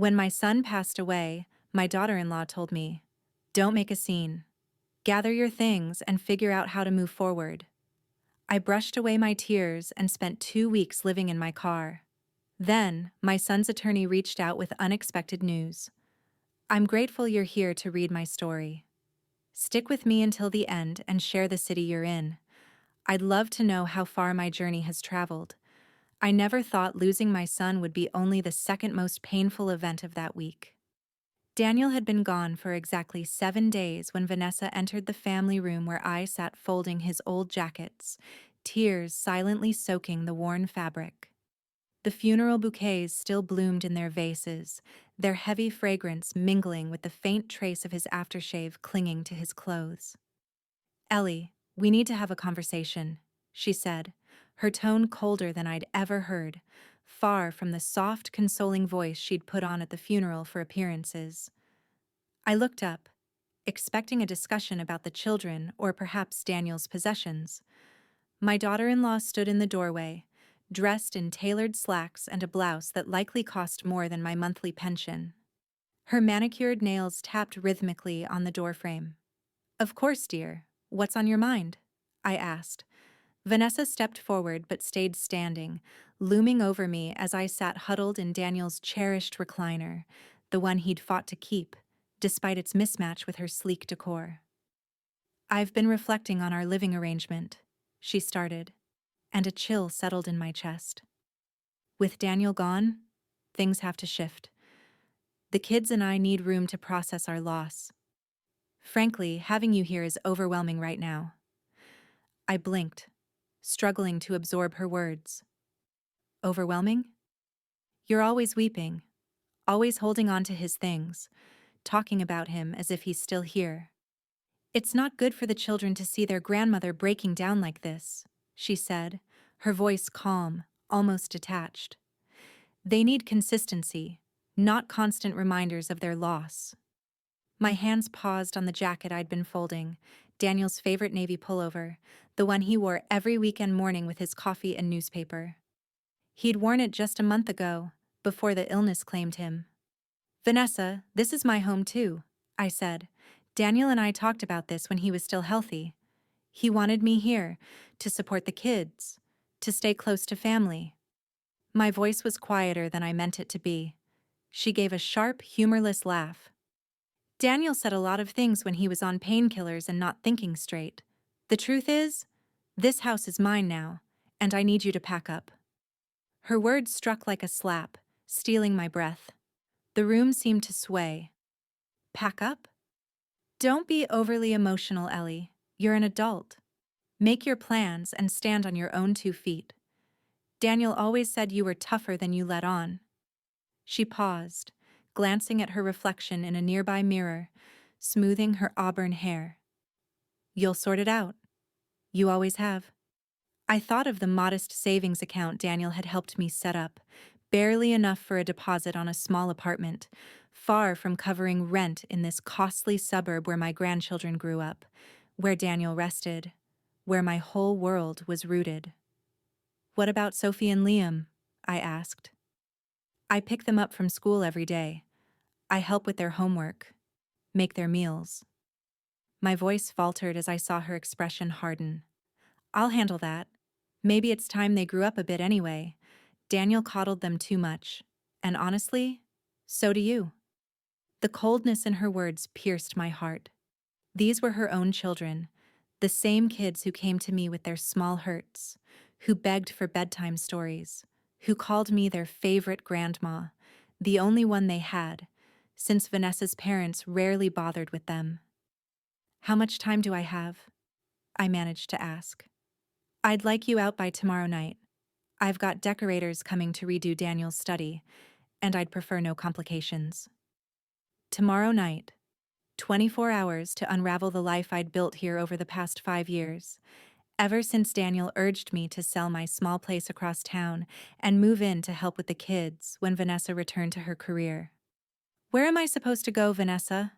When my son passed away, my daughter-in-law told me, "Don't make a scene. Gather your things and figure out how to move forward." I brushed away my tears and spent 2 weeks living in my car. Then, my son's attorney reached out with unexpected news. "I'm grateful you're here to read my story. Stick with me until the end and share the city you're in. I'd love to know how far my journey has traveled." I never thought losing my son would be only the second most painful event of that week. Daniel had been gone for exactly 7 days when Vanessa entered the family room where I sat folding his old jackets, tears silently soaking the worn fabric. The funeral bouquets still bloomed in their vases, their heavy fragrance mingling with the faint trace of his aftershave clinging to his clothes. "Ellie, we need to have a conversation," she said, her tone colder than I'd ever heard, far from the soft, consoling voice she'd put on at the funeral for appearances. I looked up, expecting a discussion about the children or perhaps Daniel's possessions. My daughter-in-law stood in the doorway, dressed in tailored slacks and a blouse that likely cost more than my monthly pension. Her manicured nails tapped rhythmically on the doorframe. "Of course, dear. What's on your mind?" I asked. Vanessa stepped forward but stayed standing, looming over me as I sat huddled in Daniel's cherished recliner, the one he'd fought to keep, despite its mismatch with her sleek decor. "I've been reflecting on our living arrangement," she started, and a chill settled in my chest. "With Daniel gone, things have to shift. The kids and I need room to process our loss. Frankly, having you here is overwhelming right now." I blinked, struggling to absorb her words. "Overwhelming? You're always weeping, always holding on to his things, talking about him as if he's still here. It's not good for the children to see their grandmother breaking down like this," she said, her voice calm, almost detached. "They need consistency, not constant reminders of their loss." My hands paused on the jacket I'd been folding, Daniel's favorite navy pullover, the one he wore every weekend morning with his coffee and newspaper. He'd worn it just a month ago, before the illness claimed him. "Vanessa, this is my home too," I said. "Daniel and I talked about this when he was still healthy. He wanted me here, to support the kids, to stay close to family." My voice was quieter than I meant it to be. She gave a sharp, humorless laugh. "Daniel said a lot of things when he was on painkillers and not thinking straight. The truth is, this house is mine now, and I need you to pack up." Her words struck like a slap, stealing my breath. The room seemed to sway. "Pack up? Don't be overly emotional, Ellie. You're an adult. Make your plans and stand on your own 2 feet. Daniel always said you were tougher than you let on." She paused, glancing at her reflection in a nearby mirror, smoothing her auburn hair. "You'll sort it out. You always have." I thought of the modest savings account Daniel had helped me set up, barely enough for a deposit on a small apartment, far from covering rent in this costly suburb where my grandchildren grew up, where Daniel rested, where my whole world was rooted. "What about Sophie and Liam?" I asked. "I pick them up from school every day. I help with their homework, make their meals." My voice faltered as I saw her expression harden. "I'll handle that. Maybe it's time they grew up a bit anyway. Daniel coddled them too much. And honestly, so do you." The coldness in her words pierced my heart. These were her own children, the same kids who came to me with their small hurts, who begged for bedtime stories, who called me their favorite grandma, the only one they had, since Vanessa's parents rarely bothered with them. "How much time do I have?" I managed to ask. "I'd like you out by tomorrow night. I've got decorators coming to redo Daniel's study, and I'd prefer no complications." Tomorrow night. 24 hours to unravel the life I'd built here over the past 5 years, ever since Daniel urged me to sell my small place across town and move in to help with the kids when Vanessa returned to her career. "Where am I supposed to go, Vanessa?"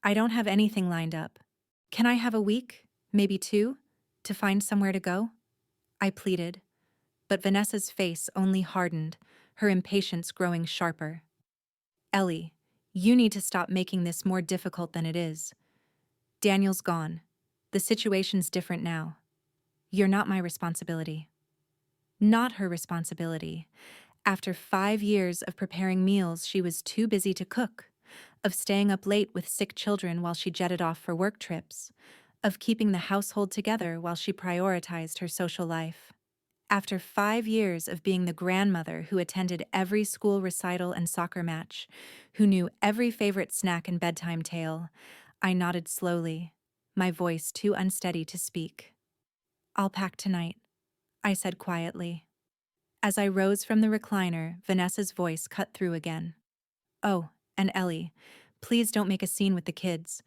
"I don't have anything lined up. Can I have a week, maybe 2, to find somewhere to go?" I pleaded, but Vanessa's face only hardened, her impatience growing sharper. Ellie, you need to stop making this more difficult than it is. Daniel's gone. The situation's different now. You're not my responsibility. Not her responsibility. After 5 years of preparing meals she was too busy to cook, of staying up late with sick children while she jetted off for work trips, of keeping the household together while she prioritized her social life. After 5 years of being the grandmother who attended every school recital and soccer match, who knew every favorite snack and bedtime tale, I nodded slowly, my voice too unsteady to speak. "I'll pack tonight," I said quietly. As I rose from the recliner, Vanessa's voice cut through again. "Oh, and Ellie, please don't make a scene with the kids.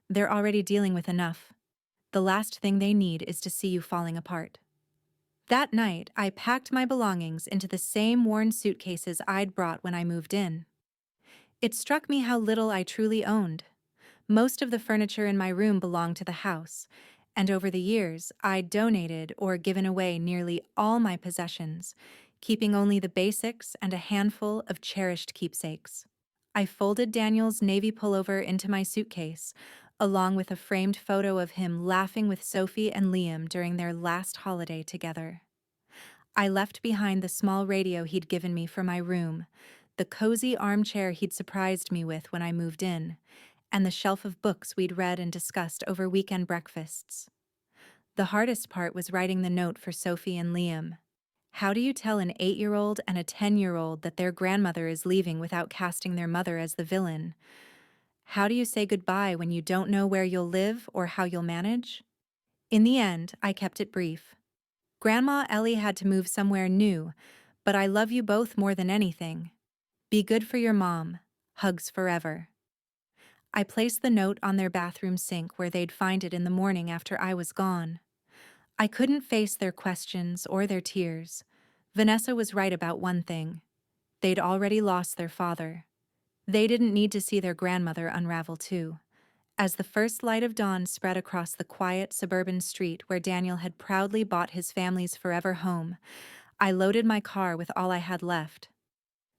They're already dealing with enough. The last thing they need is to see you falling apart." That night, I packed my belongings into the same worn suitcases I'd brought when I moved in. It struck me how little I truly owned. Most of the furniture in my room belonged to the house, and over the years, I'd donated or given away nearly all my possessions, keeping only the basics and a handful of cherished keepsakes. I folded Daniel's navy pullover into my suitcase, along with a framed photo of him laughing with Sophie and Liam during their last holiday together. I left behind the small radio he'd given me for my room, the cozy armchair he'd surprised me with when I moved in, and the shelf of books we'd read and discussed over weekend breakfasts. The hardest part was writing the note for Sophie and Liam. How do you tell an 8-year-old and a 10-year-old that their grandmother is leaving without casting their mother as the villain? How do you say goodbye when you don't know where you'll live or how you'll manage? In the end, I kept it brief. "Grandma Ellie had to move somewhere new, but I love you both more than anything. Be good for your mom. Hugs forever." I placed the note on their bathroom sink where they'd find it in the morning after I was gone. I couldn't face their questions or their tears. Vanessa was right about one thing. They'd already lost their father. They didn't need to see their grandmother unravel too. As the first light of dawn spread across the quiet suburban street where Daniel had proudly bought his family's forever home, I loaded my car with all I had left.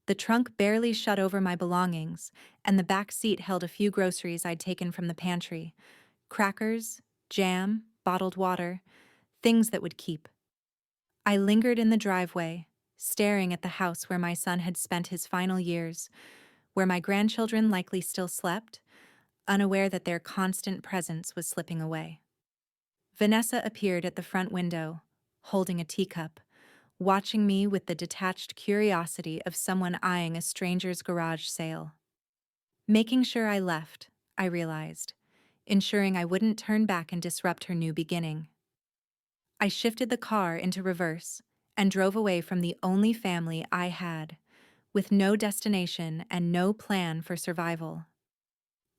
The trunk barely shut over my belongings, and the back seat held a few groceries I'd taken from the pantry: crackers, jam, bottled water, things that would keep. I lingered in the driveway, staring at the house where my son had spent his final years, where my grandchildren likely still slept, unaware that their constant presence was slipping away. Vanessa appeared at the front window, holding a teacup, watching me with the detached curiosity of someone eyeing a stranger's garage sale. Making sure I left, I realized, ensuring I wouldn't turn back and disrupt her new beginning. I shifted the car into reverse and drove away from the only family I had, with no destination and no plan for survival.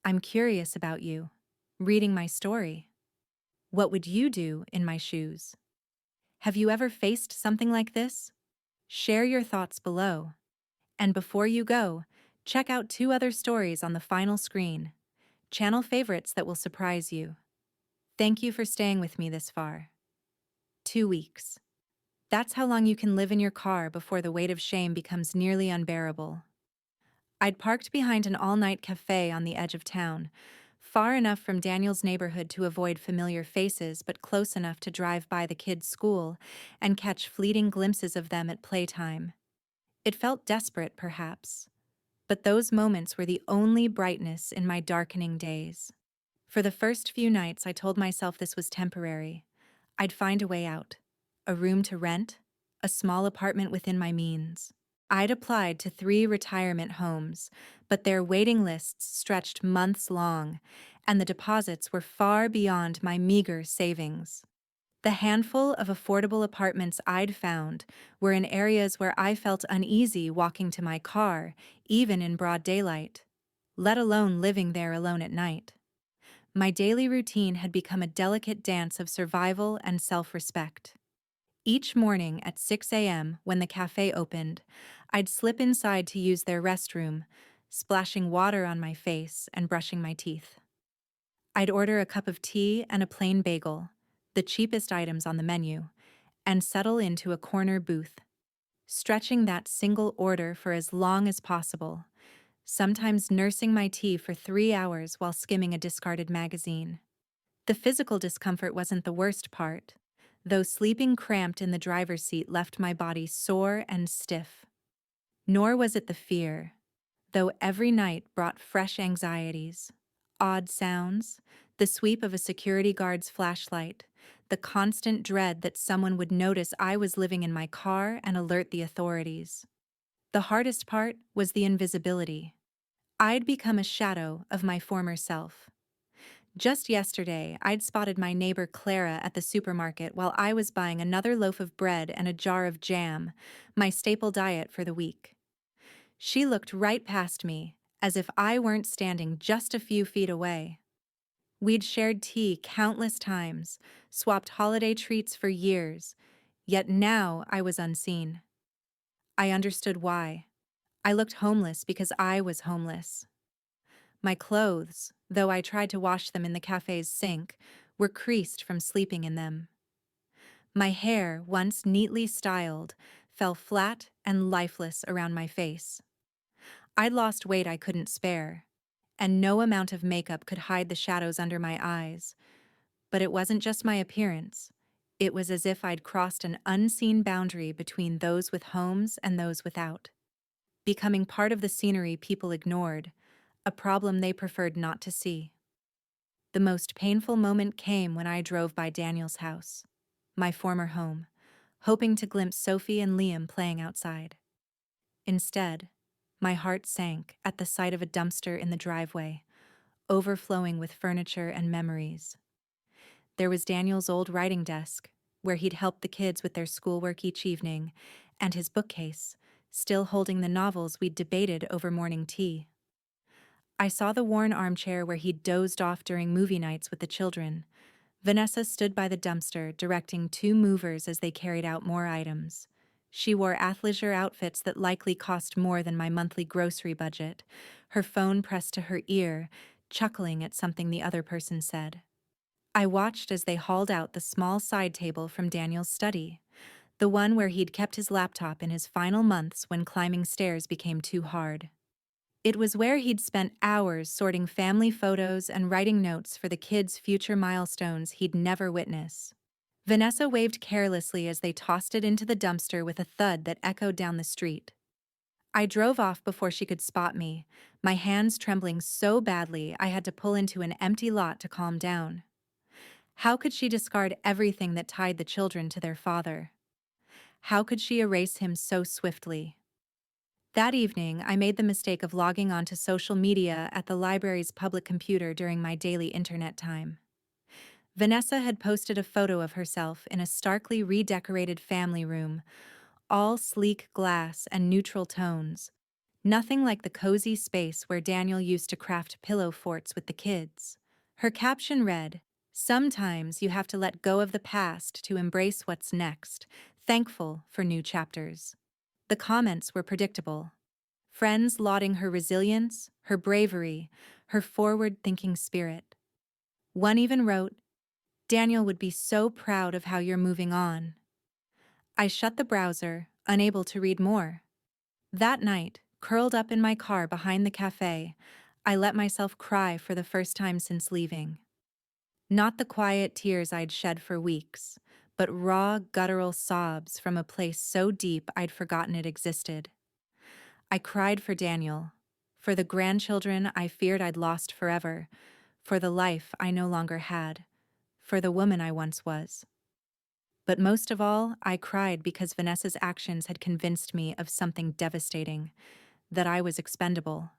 "I'm curious about you, reading my story. What would you do in my shoes? Have you ever faced something like this? Share your thoughts below. And before you go, check out 2 other stories on the final screen, channel favorites that will surprise you. Thank you for staying with me this far. 2 weeks. That's how long you can live in your car before the weight of shame becomes nearly unbearable." I'd parked behind an all-night cafe on the edge of town, far enough from Daniel's neighborhood to avoid familiar faces but close enough to drive by the kids' school and catch fleeting glimpses of them at playtime. It felt desperate, perhaps, but those moments were the only brightness in my darkening days. For the first few nights, I told myself this was temporary. I'd find a way out. A room to rent, a small apartment within my means. I'd applied to 3 retirement homes, but their waiting lists stretched months long, and the deposits were far beyond my meager savings. The handful of affordable apartments I'd found were in areas where I felt uneasy walking to my car, even in broad daylight, let alone living there alone at night. My daily routine had become a delicate dance of survival and self-respect. Each morning at 6 a.m., when the cafe opened, I'd slip inside to use their restroom, splashing water on my face and brushing my teeth. I'd order a cup of tea and a plain bagel, the cheapest items on the menu, and settle into a corner booth, stretching that single order for as long as possible, sometimes nursing my tea for 3 hours while skimming a discarded magazine. The physical discomfort wasn't the worst part, though sleeping cramped in the driver's seat left my body sore and stiff. Nor was it the fear, though every night brought fresh anxieties. Odd sounds, the sweep of a security guard's flashlight, the constant dread that someone would notice I was living in my car and alert the authorities. The hardest part was the invisibility. I'd become a shadow of my former self. Just yesterday, I'd spotted my neighbor Clara at the supermarket while I was buying another loaf of bread and a jar of jam, my staple diet for the week. She looked right past me, as if I weren't standing just a few feet away. We'd shared tea countless times, swapped holiday treats for years, yet now I was unseen. I understood why. I looked homeless because I was homeless. My clothes, though I tried to wash them in the cafe's sink, were creased from sleeping in them. My hair, once neatly styled, fell flat and lifeless around my face. I'd lost weight I couldn't spare, and no amount of makeup could hide the shadows under my eyes. But it wasn't just my appearance. It was as if I'd crossed an unseen boundary between those with homes and those without, becoming part of the scenery people ignored, a problem they preferred not to see. The most painful moment came when I drove by Daniel's house, my former home, hoping to glimpse Sophie and Liam playing outside. Instead, my heart sank at the sight of a dumpster in the driveway, overflowing with furniture and memories. There was Daniel's old writing desk, where he'd helped the kids with their schoolwork each evening, and his bookcase, still holding the novels we'd debated over morning tea. I saw the worn armchair where he'd dozed off during movie nights with the children. Vanessa stood by the dumpster, directing two movers as they carried out more items. She wore athleisure outfits that likely cost more than my monthly grocery budget, her phone pressed to her ear, chuckling at something the other person said. I watched as they hauled out the small side table from Daniel's study, the one where he'd kept his laptop in his final months when climbing stairs became too hard. It was where he'd spent hours sorting family photos and writing notes for the kids' future milestones he'd never witness. Vanessa waved carelessly as they tossed it into the dumpster with a thud that echoed down the street. I drove off before she could spot me, my hands trembling so badly I had to pull into an empty lot to calm down. How could she discard everything that tied the children to their father? How could she erase him so swiftly? That evening, I made the mistake of logging onto social media at the library's public computer during my daily internet time. Vanessa had posted a photo of herself in a starkly redecorated family room, all sleek glass and neutral tones, nothing like the cozy space where Daniel used to craft pillow forts with the kids. Her caption read, "Sometimes you have to let go of the past to embrace what's next, thankful for new chapters." The comments were predictable. Friends lauding her resilience, her bravery, her forward-thinking spirit. One even wrote, "Daniel would be so proud of how you're moving on." I shut the browser, unable to read more. That night, curled up in my car behind the cafe, I let myself cry for the first time since leaving. Not the quiet tears I'd shed for weeks, but raw, guttural sobs from a place so deep I'd forgotten it existed. I cried for Daniel, for the grandchildren I feared I'd lost forever, for the life I no longer had, for the woman I once was. But most of all, I cried because Vanessa's actions had convinced me of something devastating, that I was expendable,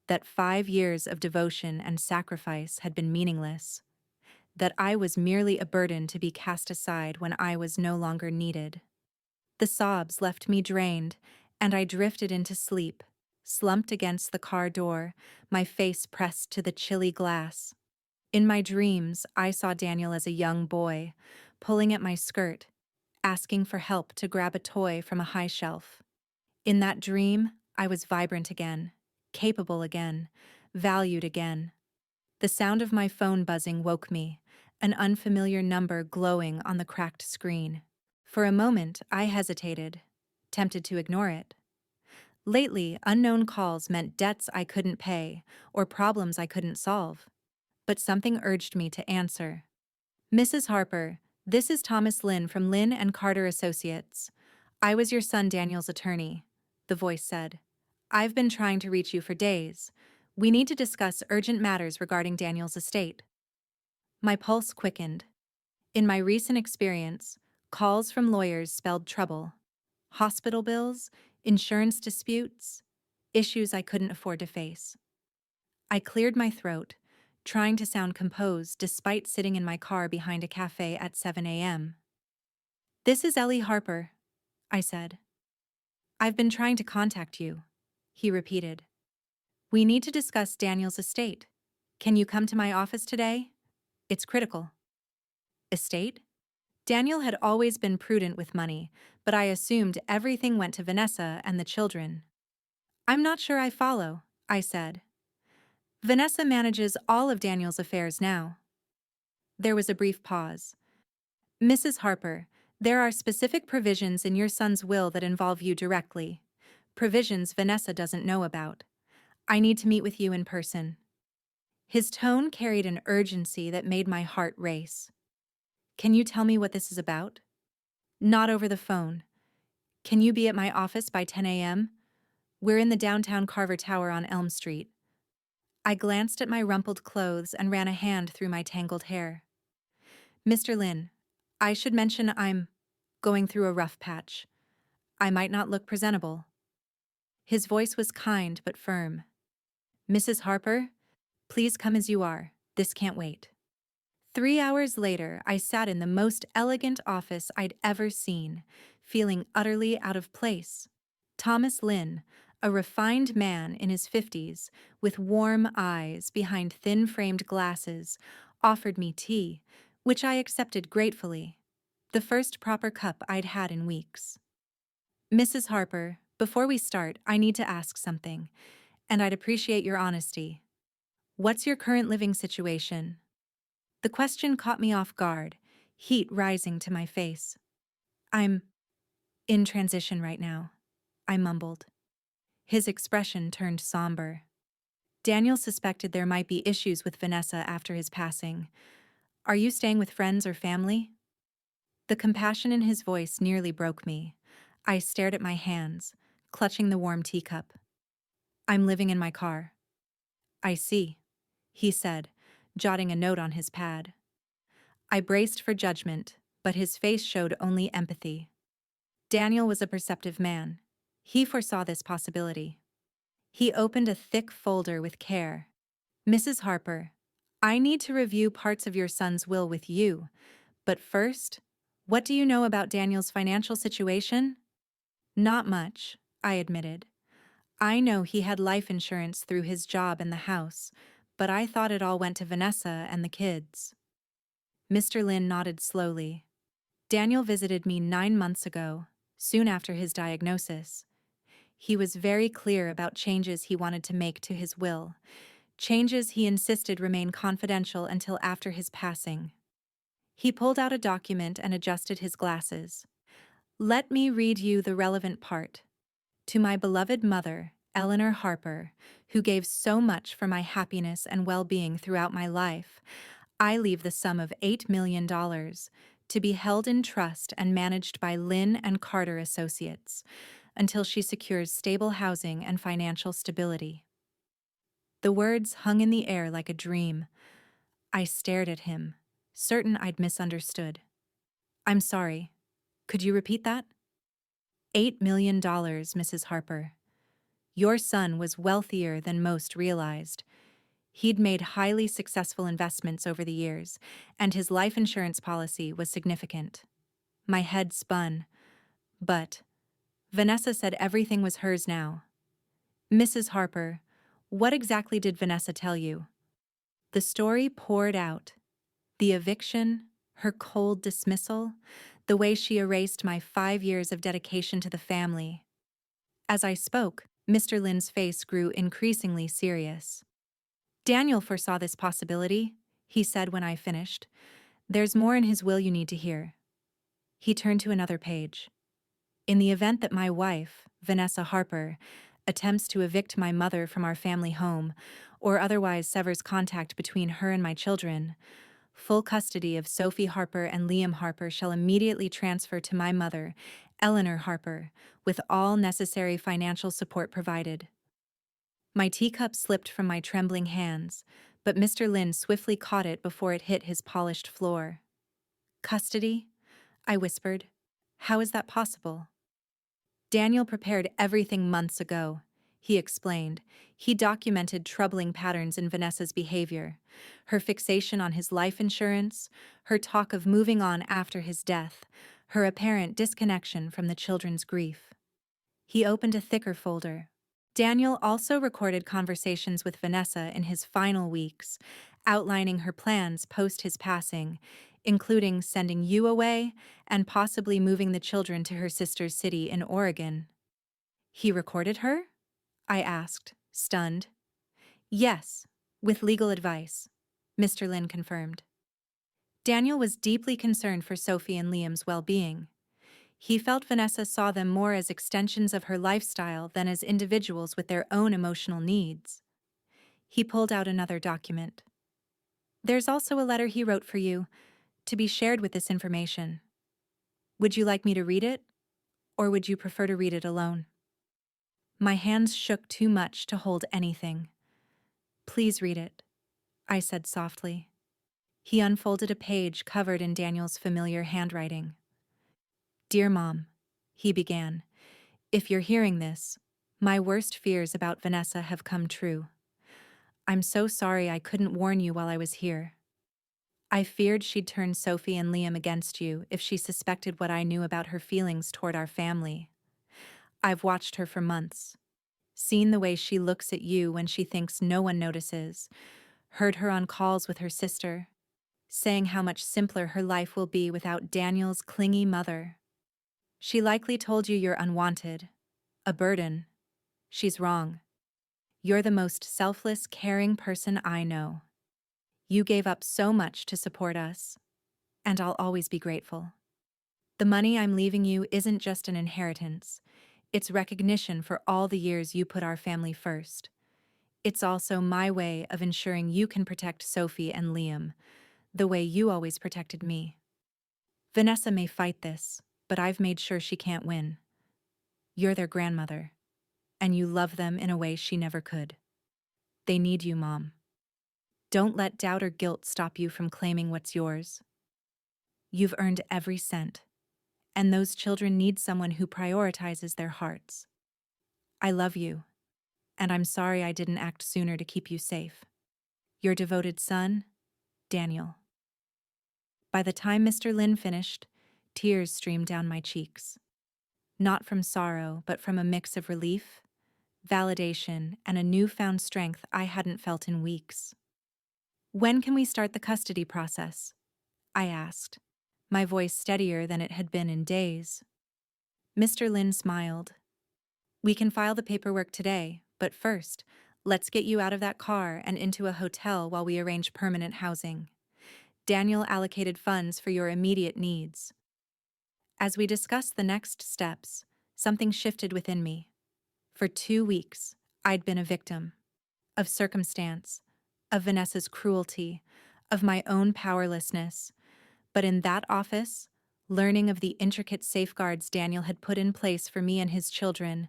that 5 years of devotion and sacrifice had been meaningless, that I was merely a burden to be cast aside when I was no longer needed. The sobs left me drained, and I drifted into sleep, slumped against the car door, my face pressed to the chilly glass. In my dreams, I saw Daniel as a young boy, pulling at my skirt, asking for help to grab a toy from a high shelf. In that dream, I was vibrant again, capable again, valued again. The sound of my phone buzzing woke me, an unfamiliar number glowing on the cracked screen. For a moment, I hesitated, tempted to ignore it. Lately, unknown calls meant debts I couldn't pay or problems I couldn't solve. But something urged me to answer. Mrs. Harper, this is Thomas Lynn from Lynn and Carter Associates. I was your son Daniel's attorney, the voice said. I've been trying to reach you for days. We need to discuss urgent matters regarding Daniel's estate. My pulse quickened. In my recent experience, calls from lawyers spelled trouble. Hospital bills, insurance disputes, issues I couldn't afford to face. I cleared my throat, trying to sound composed despite sitting in my car behind a cafe at 7 a.m. This is Ellie Harper, I said. I've been trying to contact you, he repeated. We need to discuss Daniel's estate. Can you come to my office today? It's critical. Estate? Daniel had always been prudent with money, but I assumed everything went to Vanessa and the children. I'm not sure I follow, I said. Vanessa manages all of Daniel's affairs now. There was a brief pause. Mrs. Harper, there are specific provisions in your son's will that involve you directly. Provisions Vanessa doesn't know about. I need to meet with you in person. His tone carried an urgency that made my heart race. Can you tell me what this is about? Not over the phone. Can you be at my office by 10 a.m.? We're in the downtown Carver Tower on Elm Street. I glanced at my rumpled clothes and ran a hand through my tangled hair. Mr. Lynn, I should mention I'm going through a rough patch. I might not look presentable. His voice was kind but firm. Mrs. Harper, please come as you are. This can't wait. 3 hours later, I sat in the most elegant office I'd ever seen, feeling utterly out of place. Thomas Lynn, a refined man in his 50s, with warm eyes behind thin-framed glasses, offered me tea, which I accepted gratefully, the first proper cup I'd had in weeks. Mrs. Harper, before we start, I need to ask something, and I'd appreciate your honesty. What's your current living situation? The question caught me off guard, heat rising to my face. I'm in transition right now, I mumbled. His expression turned somber. Daniel suspected there might be issues with Vanessa after his passing. Are you staying with friends or family? The compassion in his voice nearly broke me. I stared at my hands, clutching the warm teacup. I'm living in my car. I see, he said, jotting a note on his pad. I braced for judgment, but his face showed only empathy. Daniel was a perceptive man. He foresaw this possibility. He opened a thick folder with care. Mrs. Harper, I need to review parts of your son's will with you, but first, what do you know about Daniel's financial situation? Not much, I admitted. I know he had life insurance through his job and the house, but I thought it all went to Vanessa and the kids. Mr. Lynn nodded slowly. Daniel visited me 9 months ago, soon after his diagnosis. He was very clear about changes he wanted to make to his will, changes he insisted remain confidential until after his passing. He pulled out a document and adjusted his glasses. Let me read you the relevant part. To my beloved mother, Eleanor Harper, who gave so much for my happiness and well-being throughout my life, I leave the sum of $8 million to be held in trust and managed by Lynn and Carter Associates until she secures stable housing and financial stability. The words hung in the air like a dream. I stared at him, certain I'd misunderstood. I'm sorry. Could you repeat that? $8 million, Mrs. Harper. Your son was wealthier than most realized. He'd made highly successful investments over the years, and his life insurance policy was significant. My head spun. But Vanessa said everything was hers now. Mrs. Harper, what exactly did Vanessa tell you? The story poured out. The eviction, her cold dismissal, the way she erased my 5 years of dedication to the family. As I spoke, Mr. Lynn's face grew increasingly serious. Daniel foresaw this possibility, he said when I finished. There's more in his will you need to hear. He turned to another page. In the event that my wife, Vanessa Harper, attempts to evict my mother from our family home, or otherwise severs contact between her and my children. Full custody of Sophie Harper and Liam Harper shall immediately transfer to my mother, Eleanor Harper, with all necessary financial support provided. My teacup slipped from my trembling hands, but Mr. Lin swiftly caught it before it hit his polished floor. Custody? I whispered. How is that possible? Daniel prepared everything months ago, he explained. He documented troubling patterns in Vanessa's behavior, her fixation on his life insurance, her talk of moving on after his death, her apparent disconnection from the children's grief. He opened a thicker folder. Daniel also recorded conversations with Vanessa in his final weeks, outlining her plans post his passing, including sending you away and possibly moving the children to her sister's city in Oregon. He recorded her? I asked, stunned. Yes, with legal advice, Mr. Lin confirmed. Daniel was deeply concerned for Sophie and Liam's well-being. He felt Vanessa saw them more as extensions of her lifestyle than as individuals with their own emotional needs. He pulled out another document. There's also a letter he wrote for you, to be shared with this information. Would you like me to read it, or would you prefer to read it alone? My hands shook too much to hold anything. Please read it, I said softly. He unfolded a page covered in Daniel's familiar handwriting. Dear Mom, he began, if you're hearing this, my worst fears about Vanessa have come true. I'm so sorry I couldn't warn you while I was here. I feared she'd turn Sophie and Liam against you if she suspected what I knew about her feelings toward our family. I've watched her for months, seen the way she looks at you when she thinks no one notices, heard her on calls with her sister, saying how much simpler her life will be without Daniel's clingy mother. She likely told you you're unwanted, a burden. She's wrong. You're the most selfless, caring person I know. You gave up so much to support us, and I'll always be grateful. The money I'm leaving you isn't just an inheritance. It's recognition for all the years you put our family first. It's also my way of ensuring you can protect Sophie and Liam, the way you always protected me. Vanessa may fight this, but I've made sure she can't win. You're their grandmother, and you love them in a way she never could. They need you, Mom. Don't let doubt or guilt stop you from claiming what's yours. You've earned every cent, and those children need someone who prioritizes their hearts. I love you, and I'm sorry I didn't act sooner to keep you safe. Your devoted son, Daniel. By the time Mr. Lin finished, tears streamed down my cheeks. Not from sorrow, but from a mix of relief, validation, and a newfound strength I hadn't felt in weeks. When can we start the custody process? I asked, my voice steadier than it had been in days. Mr. Lin smiled. We can file the paperwork today, but first, let's get you out of that car and into a hotel while we arrange permanent housing. Daniel allocated funds for your immediate needs. As we discussed the next steps, something shifted within me. For 2 weeks, I'd been a victim. Of circumstance, of Vanessa's cruelty, of my own powerlessness. But in that office, learning of the intricate safeguards Daniel had put in place for me and his children,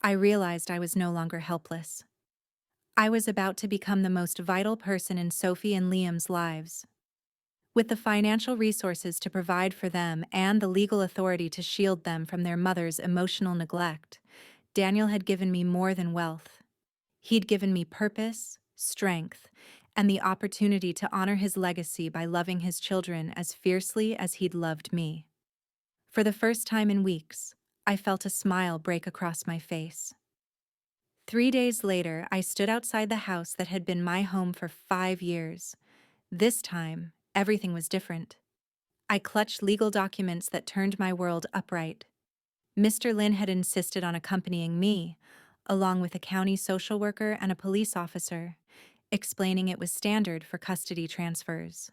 I realized I was no longer helpless. I was about to become the most vital person in Sophie and Liam's lives. With the financial resources to provide for them and the legal authority to shield them from their mother's emotional neglect, Daniel had given me more than wealth. He'd given me purpose, strength, and the opportunity to honor his legacy by loving his children as fiercely as he'd loved me. For the first time in weeks, I felt a smile break across my face. 3 days later, I stood outside the house that had been my home for 5 years. This time, everything was different. I clutched legal documents that turned my world upright. Mr. Lin had insisted on accompanying me, along with a county social worker and a police officer, explaining it was standard for custody transfers.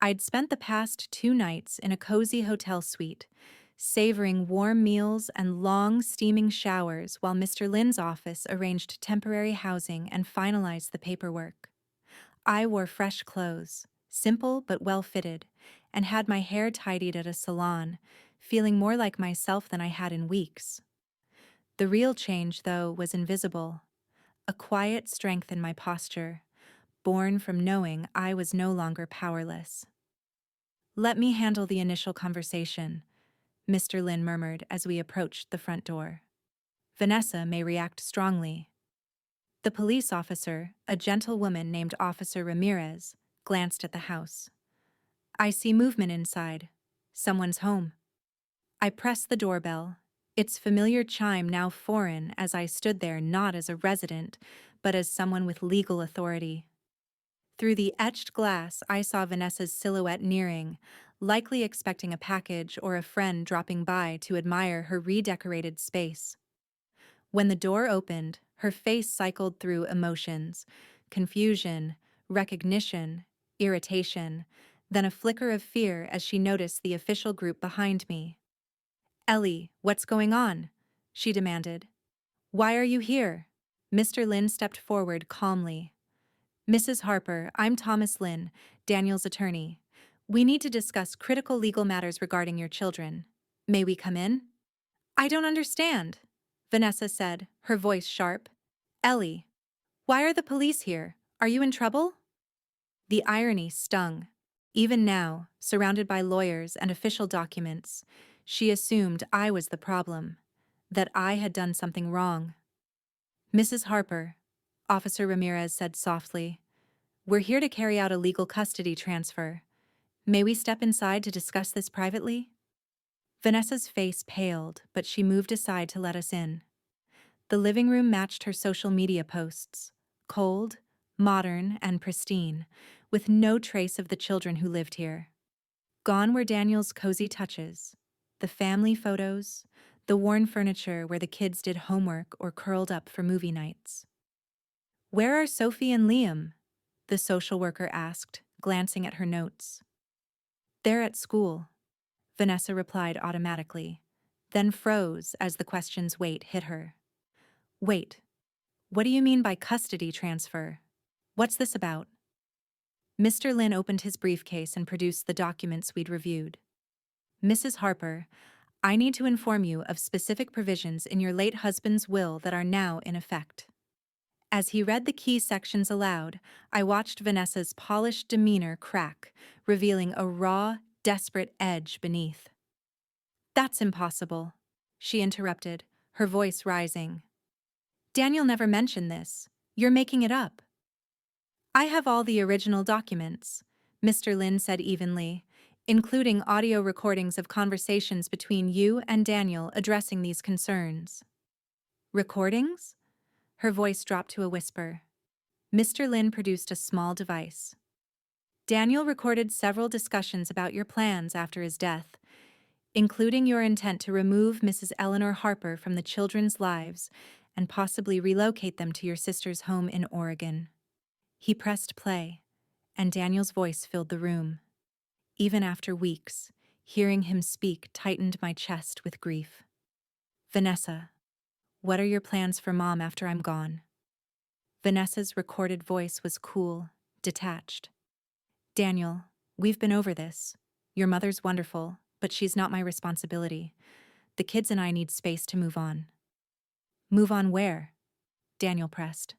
I'd spent the past 2 nights in a cozy hotel suite, savoring warm meals and long, steaming showers while Mr. Lin's office arranged temporary housing and finalized the paperwork. I wore fresh clothes, simple but well-fitted, and had my hair tidied at a salon, feeling more like myself than I had in weeks. The real change, though, was invisible, a quiet strength in my posture, born from knowing I was no longer powerless. "Let me handle the initial conversation," Mr. Lin murmured as we approached the front door. "Vanessa may react strongly." The police officer, a gentle woman named Officer Ramirez, glanced at the house. "I see movement inside. Someone's home." I pressed the doorbell, its familiar chime now foreign as I stood there not as a resident, but as someone with legal authority. Through the etched glass, I saw Vanessa's silhouette nearing, likely expecting a package or a friend dropping by to admire her redecorated space. When the door opened, her face cycled through emotions: confusion, recognition, irritation, then a flicker of fear as she noticed the official group behind me. "Ellie, what's going on?" she demanded. "Why are you here?" Mr. Lin stepped forward calmly. "Mrs. Harper, I'm Thomas Lin, Daniel's attorney. We need to discuss critical legal matters regarding your children. May we come in?" "I don't understand," Vanessa said, her voice sharp. "Ellie, why are the police here? Are you in trouble?" The irony stung. Even now, surrounded by lawyers and official documents, she assumed I was the problem, that I had done something wrong. "Mrs. Harper," Officer Ramirez said softly, "we're here to carry out a legal custody transfer. May we step inside to discuss this privately?" Vanessa's face paled, but she moved aside to let us in. The living room matched her social media posts: cold, modern, and pristine, with no trace of the children who lived here. Gone were Daniel's cozy touches, the family photos, the worn furniture where the kids did homework or curled up for movie nights. "Where are Sophie and Liam?" the social worker asked, glancing at her notes. "They're at school," Vanessa replied automatically, then froze as the question's weight hit her. "Wait, what do you mean by custody transfer? What's this about?" Mr. Lin opened his briefcase and produced the documents we'd reviewed. "Mrs. Harper, I need to inform you of specific provisions in your late husband's will that are now in effect." As he read the key sections aloud, I watched Vanessa's polished demeanor crack, revealing a raw, desperate edge beneath. "That's impossible," she interrupted, her voice rising. "Daniel never mentioned this. You're making it up." "I have all the original documents," Mr. Lin said evenly, "including audio recordings of conversations between you and Daniel addressing these concerns." "Recordings?" Her voice dropped to a whisper. Mr. Lin produced a small device. "Daniel recorded several discussions about your plans after his death, including your intent to remove Mrs. Eleanor Harper from the children's lives and possibly relocate them to your sister's home in Oregon." He pressed play, and Daniel's voice filled the room. Even after weeks, hearing him speak tightened my chest with grief. "Vanessa, what are your plans for Mom after I'm gone?" Vanessa's recorded voice was cool, detached. "Daniel, we've been over this. Your mother's wonderful, but she's not my responsibility. The kids and I need space to move on." "Move on where?" Daniel pressed.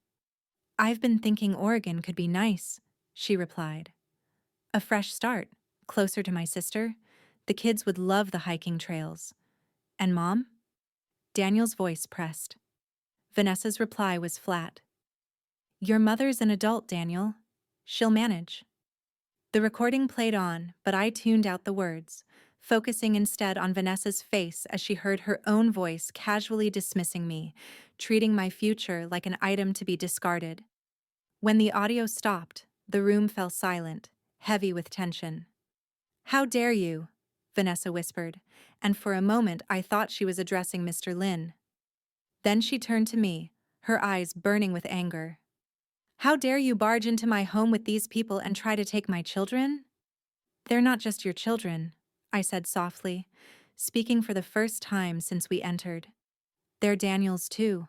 "I've been thinking Oregon could be nice," she replied. "A fresh start, closer to my sister. The kids would love the hiking trails. And Mom?" Daniel's voice pressed. Vanessa's reply was flat. "Your mother's an adult, Daniel. She'll manage." The recording played on, but I tuned out the words, focusing instead on Vanessa's face as she heard her own voice casually dismissing me, treating my future like an item to be discarded. When the audio stopped, the room fell silent, heavy with tension. "How dare you?" Vanessa whispered, and for a moment I thought she was addressing Mr. Lin. Then she turned to me, her eyes burning with anger. "How dare you barge into my home with these people and try to take my children?" "They're not just your children," I said softly, speaking for the first time since we entered. They're Daniel's too.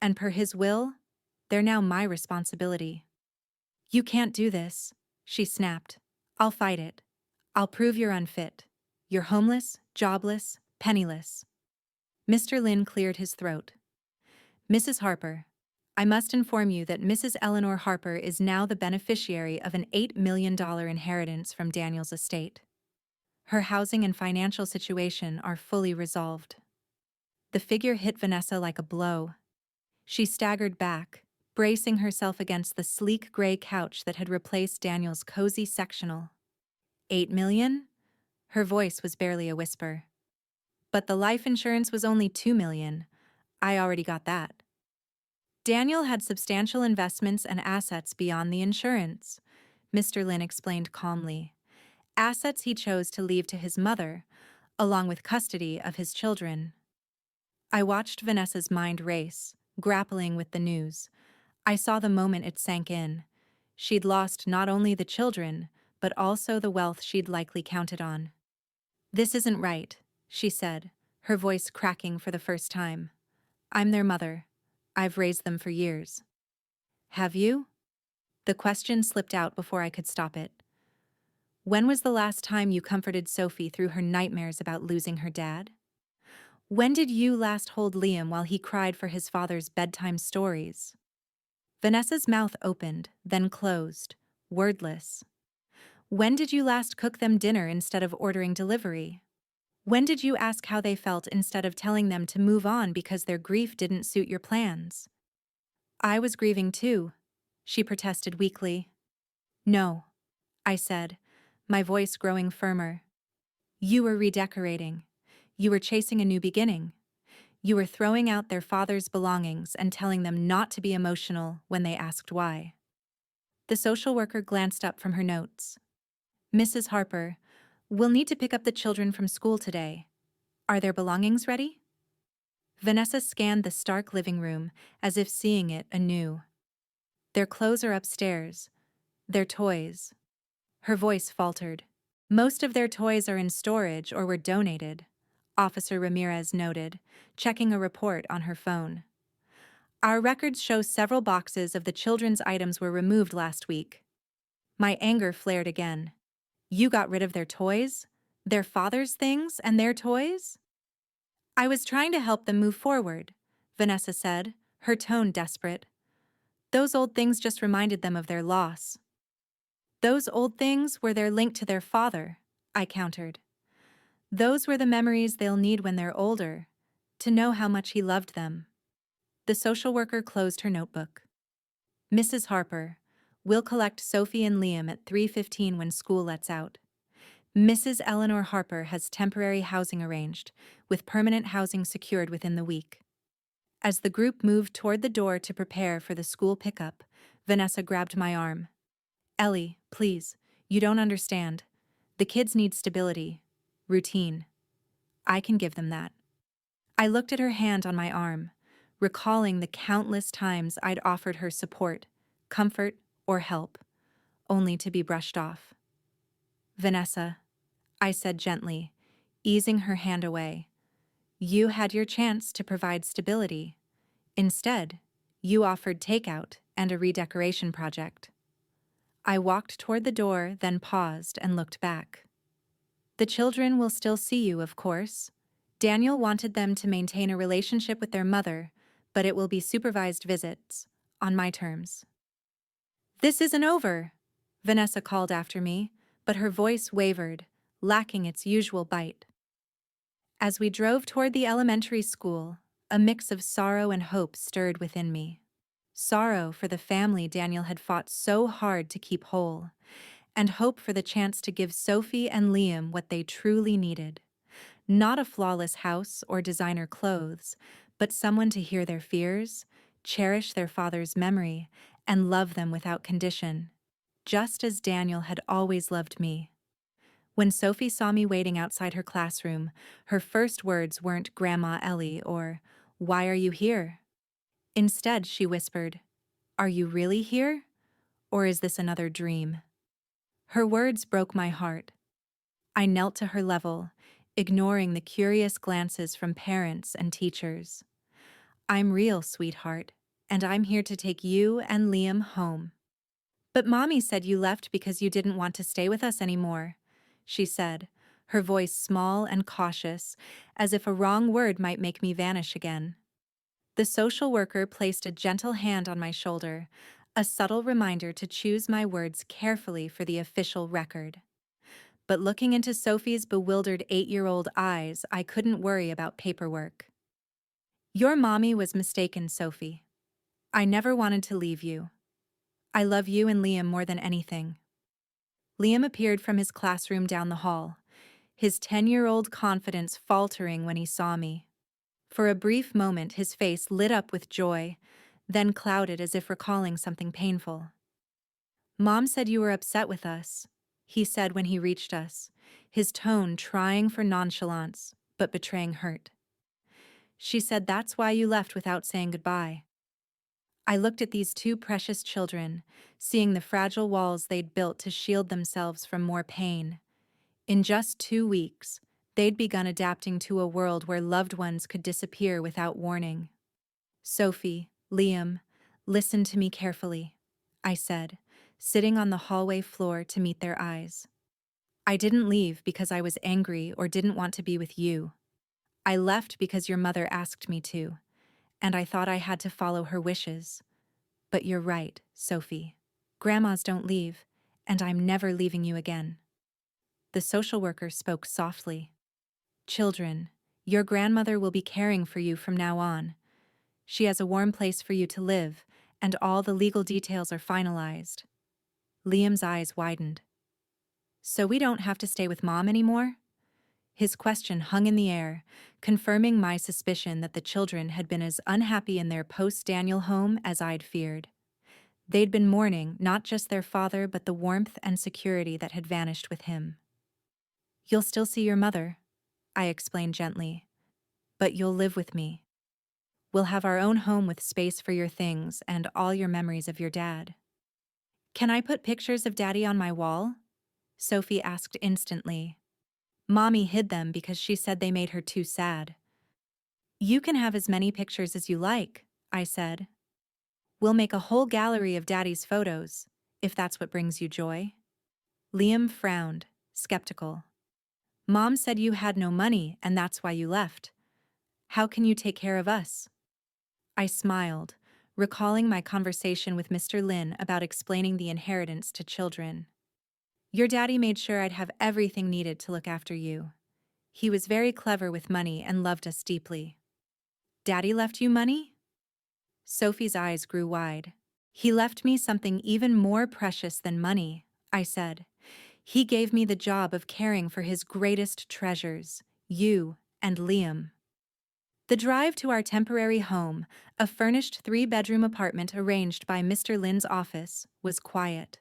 And per his will, they're now my responsibility. You can't do this, she snapped. I'll fight it. I'll prove you're unfit. You're homeless, jobless, penniless. Mr. Lin cleared his throat. Mrs. Harper, I must inform you that Mrs. Eleanor Harper is now the beneficiary of an $8 million inheritance from Daniel's estate. Her housing and financial situation are fully resolved. The figure hit Vanessa like a blow. She staggered back, bracing herself against the sleek gray couch that had replaced Daniel's cozy sectional. 8 million? Her voice was barely a whisper. But the life insurance was only 2 million. I already got that. Daniel had substantial investments and assets beyond the insurance, Mr. Lin explained calmly. Assets he chose to leave to his mother, along with custody of his children. I watched Vanessa's mind race, grappling with the news. I saw the moment it sank in. She'd lost not only the children, but also the wealth she'd likely counted on. This isn't right, she said, her voice cracking for the first time. I'm their mother. I've raised them for years. Have you? The question slipped out before I could stop it. When was the last time you comforted Sophie through her nightmares about losing her dad? When did you last hold Liam while he cried for his father's bedtime stories? Vanessa's mouth opened, then closed, wordless. When did you last cook them dinner instead of ordering delivery? When did you ask how they felt instead of telling them to move on because their grief didn't suit your plans? I was grieving too, she protested weakly. No, I said, my voice growing firmer. You were redecorating. You were chasing a new beginning. You were throwing out their father's belongings and telling them not to be emotional when they asked why. The social worker glanced up from her notes. Mrs. Harper, we'll need to pick up the children from school today. Are their belongings ready? Vanessa scanned the stark living room as if seeing it anew. Their clothes are upstairs. Their toys. Her voice faltered. Most of their toys are in storage or were donated, Officer Ramirez noted, checking a report on her phone. Our records show several boxes of the children's items were removed last week. My anger flared again. You got rid of their toys? Their father's things and their toys? I was trying to help them move forward, Vanessa said, her tone desperate. Those old things just reminded them of their loss. Those old things were their link to their father, I countered. Those were the memories they'll need when they're older, to know how much he loved them. The social worker closed her notebook. Mrs. Harper, we'll collect Sophie and Liam at 3:15 when school lets out. Mrs. Eleanor Harper has temporary housing arranged, with permanent housing secured within the week. As the group moved toward the door to prepare for the school pickup, Vanessa grabbed my arm. Ellie, please, you don't understand. The kids need stability, routine. I can give them that. I looked at her hand on my arm, recalling the countless times I'd offered her support, comfort, or help, only to be brushed off. Vanessa, I said gently, easing her hand away. You had your chance to provide stability. Instead, you offered takeout and a redecoration project. I walked toward the door, then paused and looked back. The children will still see you, of course. Daniel wanted them to maintain a relationship with their mother, but it will be supervised visits, on my terms. This isn't over, Vanessa called after me, but her voice wavered, lacking its usual bite. As we drove toward the elementary school, a mix of sorrow and hope stirred within me. Sorrow for the family Daniel had fought so hard to keep whole, and hope for the chance to give Sophie and Liam what they truly needed. Not a flawless house or designer clothes, but someone to hear their fears, cherish their father's memory, and love them without condition, just as Daniel had always loved me. When Sophie saw me waiting outside her classroom, her first words weren't Grandma Ellie or, "Why are you here?" Instead, she whispered, "Are you really here? Or is this another dream?" Her words broke my heart. I knelt to her level, ignoring the curious glances from parents and teachers. "I'm real, sweetheart, and I'm here to take you and Liam home." "But Mommy said you left because you didn't want to stay with us anymore," she said, her voice small and cautious, as if a wrong word might make me vanish again. The social worker placed a gentle hand on my shoulder, a subtle reminder to choose my words carefully for the official record. But looking into Sophie's bewildered 8-year-old eyes, I couldn't worry about paperwork. "Your mommy was mistaken, Sophie. I never wanted to leave you. I love you and Liam more than anything." Liam appeared from his classroom down the hall, his 10-year-old confidence faltering when he saw me. For a brief moment, his face lit up with joy, then clouded as if recalling something painful. "Mom said you were upset with us," he said when he reached us, his tone trying for nonchalance, but betraying hurt. "She said that's why you left without saying goodbye." I looked at these two precious children, seeing the fragile walls they'd built to shield themselves from more pain. In just 2 weeks, they'd begun adapting to a world where loved ones could disappear without warning. "Sophie, Liam, listen to me carefully," I said, sitting on the hallway floor to meet their eyes. "I didn't leave because I was angry or didn't want to be with you. I left because your mother asked me to, and I thought I had to follow her wishes. But you're right, Sophie. Grandmas don't leave, and I'm never leaving you again." The social worker spoke softly. "Children, your grandmother will be caring for you from now on. She has a warm place for you to live, and all the legal details are finalized." Liam's eyes widened. "So we don't have to stay with Mom anymore?" His question hung in the air, confirming my suspicion that the children had been as unhappy in their post-Daniel home as I'd feared. They'd been mourning not just their father but the warmth and security that had vanished with him. "You'll still see your mother," I explained gently, "but you'll live with me. We'll have our own home with space for your things and all your memories of your dad." "Can I put pictures of Daddy on my wall?" Sophie asked instantly. Mommy hid them because she said they made her too sad. "You can have as many pictures as you like," I said. "We'll make a whole gallery of Daddy's photos, if that's what brings you joy." Liam frowned, skeptical. "Mom said you had no money and that's why you left. How can you take care of us?" I smiled, recalling my conversation with Mr. Lin about explaining the inheritance to children. "Your daddy made sure I'd have everything needed to look after you. He was very clever with money and loved us deeply." "Daddy left you money?" Sophie's eyes grew wide. "He left me something even more precious than money," I said. "He gave me the job of caring for his greatest treasures, you and Liam." The drive to our temporary home, a furnished 3-bedroom apartment arranged by Mr. Lin's office, was quiet.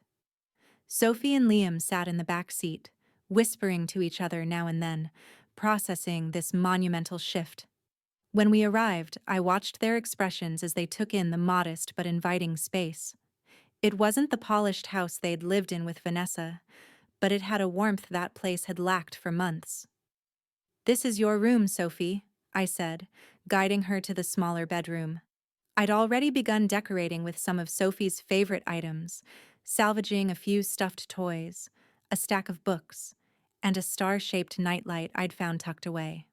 Sophie and Liam sat in the back seat, whispering to each other now and then, processing this monumental shift. When we arrived, I watched their expressions as they took in the modest but inviting space. It wasn't the polished house they'd lived in with Vanessa, but it had a warmth that place had lacked for months. "This is your room, Sophie," I said, guiding her to the smaller bedroom. I'd already begun decorating with some of Sophie's favorite items, salvaging a few stuffed toys, a stack of books, and a star-shaped nightlight I'd found tucked away.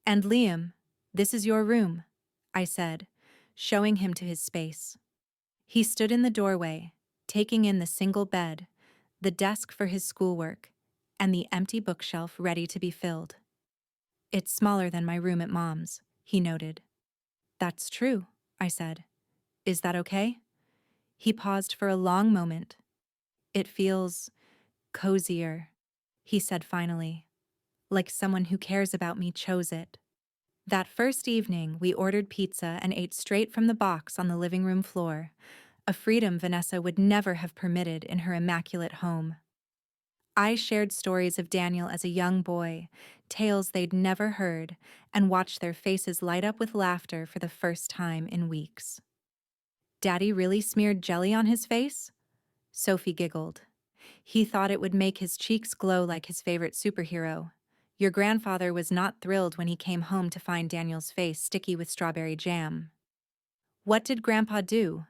"And Liam, this is your room," I said, showing him to his space. He stood in the doorway, taking in the single bed, the desk for his schoolwork, and the empty bookshelf ready to be filled. "It's smaller than my room at Mom's," he noted. "That's true," I said. "Is that okay?" He paused for a long moment. "It feels cozier," he said finally, "like someone who cares about me chose it." That first evening, we ordered pizza and ate straight from the box on the living room floor, a freedom Vanessa would never have permitted in her immaculate home. I shared stories of Daniel as a young boy, tales they'd never heard, and watched their faces light up with laughter for the first time in weeks. "Daddy really smeared jelly on his face?" Sophie giggled. "He thought it would make his cheeks glow like his favorite superhero. Your grandfather was not thrilled when he came home to find Daniel's face sticky with strawberry jam. What did Grandpa do?